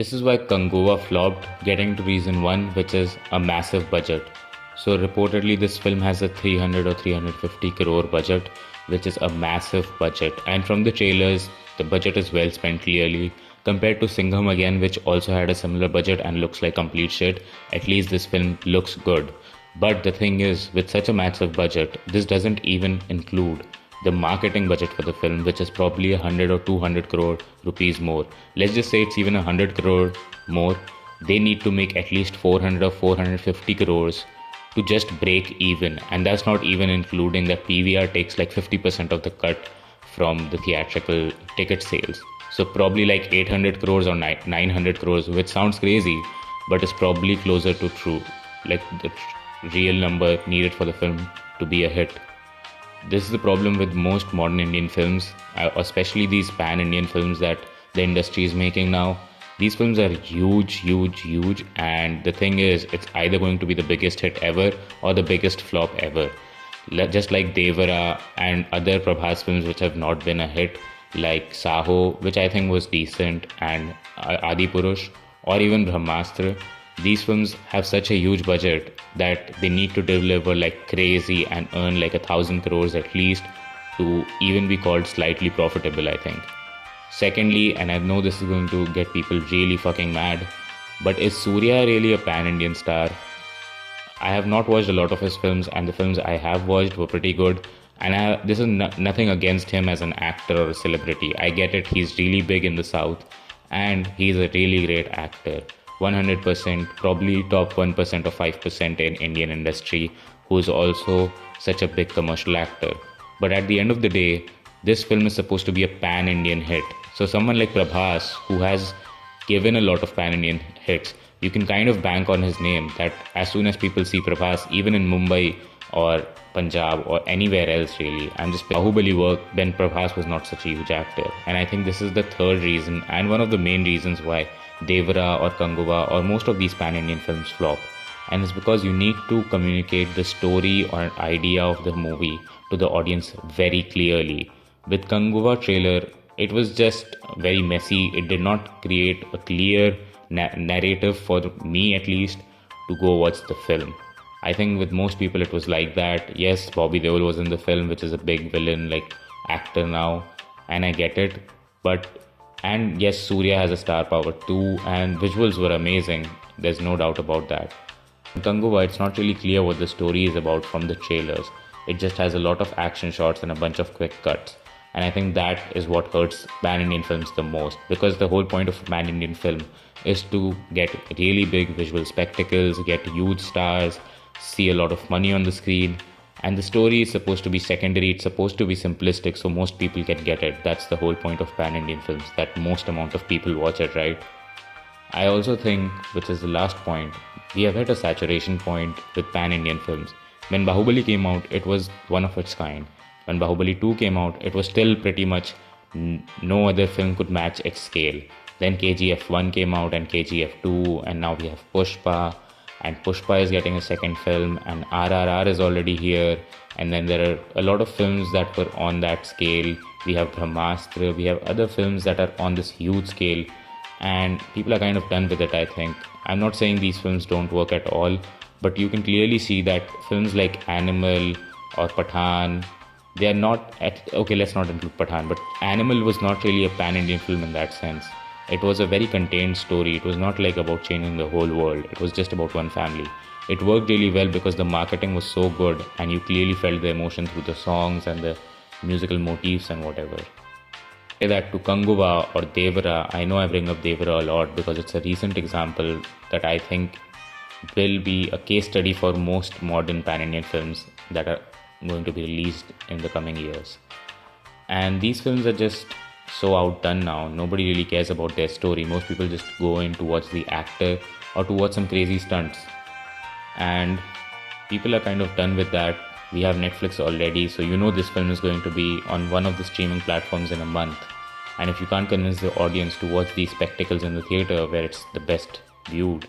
This is why Kanguva flopped, getting to reason one, which is a massive budget. So reportedly, this film has a 300 or 350 crore budget, which is a massive budget. And from the trailers, the budget is well spent clearly. Compared to Singham again, which also had a similar budget and looks like complete shit, at least this film looks good. But the thing is, with such a massive budget, this doesn't even include the marketing budget for the film, which is probably 100 or 200 crore rupees more. Let's just say it's even 100 crore more. They need to make at least 400 or 450 crores to just break even, and that's not even including that PVR takes like 50% of the cut from the theatrical ticket sales. So probably like 800 crores or 900 crores, which sounds crazy, but is probably closer to true, like the real number needed for the film to be a hit. This is the problem with most modern Indian films, especially these pan Indian films that the industry is making now. These films are huge, huge, huge, and the thing is, it's either going to be the biggest hit ever or the biggest flop ever. Just like Devara and other Prabhas films which have not been a hit, like Saho, which I think was decent, and Adi Purush, or even Brahmastra. These films have such a huge budget that they need to deliver like crazy and earn like 1,000 crores at least to even be called slightly profitable, I think. Secondly, and I know this is going to get people really fucking mad, but is Surya really a pan Indian star? I have not watched a lot of his films, and the films I have watched were pretty good. And this is nothing against him as an actor or a celebrity. I get it, he's really big in the South, and he's a really great actor. 100%, probably top 1% or 5% in Indian industry, who's also such a big commercial actor. But at the end of the day, this film is supposed to be a pan-Indian hit. So someone like Prabhas, who has given a lot of pan-Indian hits, you can kind of bank on his name that as soon as people see Prabhas, even in Mumbai or Punjab or anywhere else really, I'm just Bahubali work, then Prabhas was not such a huge actor. And I think this is the third reason and one of the main reasons why Devara or Kanguva or most of these pan-Indian films flop. And it's because you need to communicate the story or an idea of the movie to the audience very clearly. With Kanguva trailer, it was just very messy. It did not create a clear narrative for me at least to go watch the film. I think with most people it was like that. Yes, Bobby Deol was in the film, which is a big villain like actor now, and I get it. But and yes, Surya has a star power too, and visuals were amazing. There's no doubt about that. In Kanguva, it's not really clear what the story is about from the trailers. It just has a lot of action shots and a bunch of quick cuts. And I think that is what hurts pan Indian films the most, because the whole point of a pan Indian film is to get really big visual spectacles, get huge stars, see a lot of money on the screen, and the story is supposed to be secondary. It's supposed to be simplistic so most people can get it. That's the whole point of pan Indian films, that most amount of people watch it, right? I also think, which is the last point, we have hit a saturation point with pan Indian films. When Bahubali came out, it was one of its kind. When Bahubali 2 came out, it was still pretty much no other film could match its scale. Then KGF 1 came out and KGF 2, and now we have Pushpa, and Pushpa is getting a second film, and RRR is already here. And then there are a lot of films that were on that scale. We have Brahmastra, we have other films that are on this huge scale, and people are kind of done with it, I think. I'm not saying these films don't work at all, but you can clearly see that films like Animal or Pathan, they are not okay, let's not include Pathan, but Animal was not really a pan-Indian film in that sense. It was a very contained story. It was not like about changing the whole world. It was just about one family. It worked really well because the marketing was so good and you clearly felt the emotion through the songs and the musical motifs and whatever. Say that to Kanguva or Devara, I know I bring up Devara a lot because it's a recent example that I think will be a case study for most modern pan-Indian films that are going to be released in the coming years. And these films are just so outdone now. Nobody really cares about their story. Most people just go in to watch the actor or to watch some crazy stunts. And people are kind of done with that. We have Netflix already, so you know this film is going to be on one of the streaming platforms in a month. And if you can't convince the audience to watch these spectacles in the theater where it's the best viewed,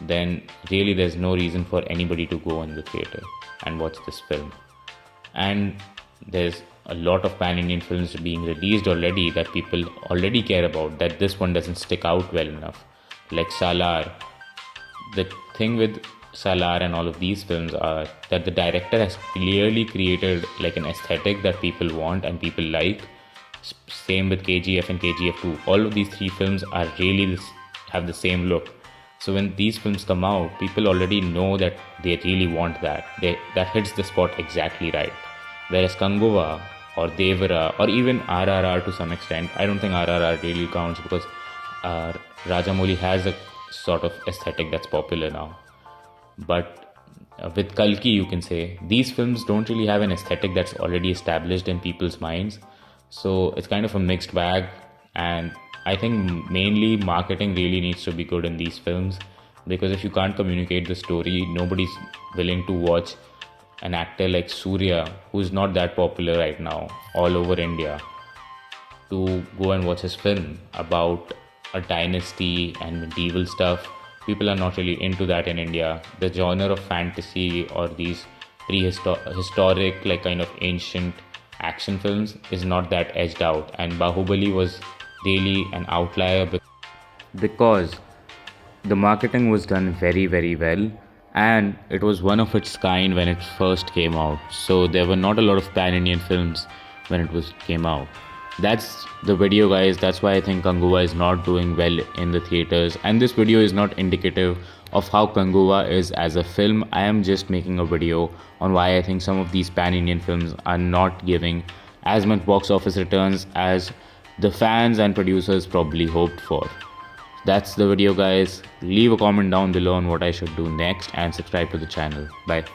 then really there's no reason for anybody to go in the theater and watch this film. And there's a lot of pan-Indian films being released already that people already care about, that this one doesn't stick out well enough. like Salar. The thing with Salar and all of these films are that the director has clearly created like an aesthetic that people want and people like. Same with KGF and KGF 2. All of these three films are really have the same look. So when these films come out, people already know that they really want that. That hits the spot exactly right. Whereas Kanguva or Devara or even RRR to some extent, I don't think RRR really counts because Rajamouli has a sort of aesthetic that's popular now. But with Kalki, you can say these films don't really have an aesthetic that's already established in people's minds. So it's kind of a mixed bag. And I think mainly marketing really needs to be good in these films, because if you can't communicate the story, nobody's willing to watch an actor like Surya, who's not that popular right now all over India, to go and watch his film about a dynasty and medieval stuff. People are not really into that in India. The genre of fantasy or these prehistoric, like kind of ancient action films is not that edged out. And Bahubali was really an outlier because the marketing was done very, very well, and it was one of its kind when it first came out. So there were not a lot of pan-Indian films when it was came out. That's the video, guys. That's why I think Kanguva is not doing well in the theaters, and this video is not indicative of how Kanguva is as a film. I am just making a video on why I think some of these pan-Indian films are not giving as much box office returns as the fans and producers probably hoped for. That's the video, guys. Leave a comment down below on what I should do next and subscribe to the channel. Bye.